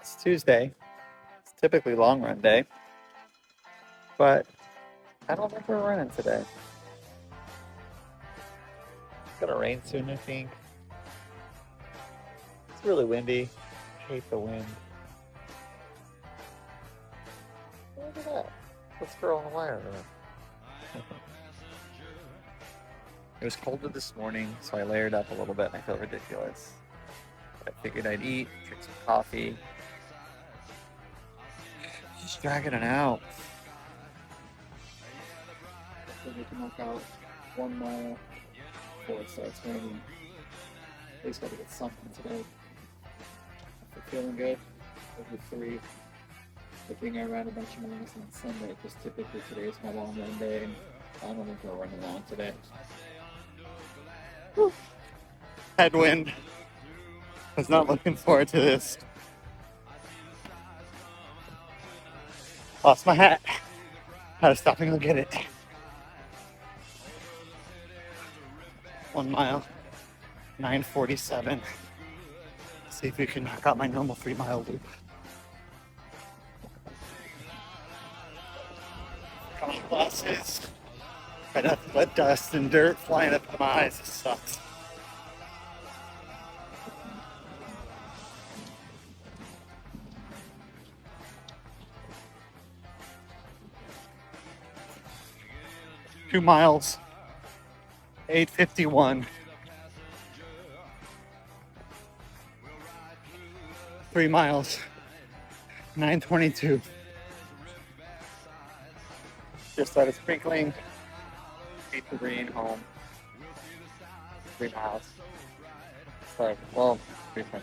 It's Tuesday. It's typically long run day, but I don't think we're running today. It's gonna rain soon, I think. It's really windy. I hate the wind. Look at that. Let's throw on the wire. It was colder this morning, so I layered up a little bit and I feel ridiculous. I figured I'd eat, drink some coffee. Just dragging it out. So we can knock out 1 mile before it starts raining. At least gotta get something today. After feeling good, over 3. Thinking I ran a bunch of miles on Sunday, because typically today is my long run day, and I don't think we're running long today. Whew. Headwind. Was not looking forward to this. Lost my hat. Had to stop and go get it. 1 mile, 9:47. See if we can knock out my normal 3-mile loop. Got my glasses. Got nothing but dust and dirt flying up in my eyes. It sucks. Two miles, 8:51. 3 miles, 9:22. Just started sprinkling. Beat the rain home. 3 miles. Sorry, well, 3.5.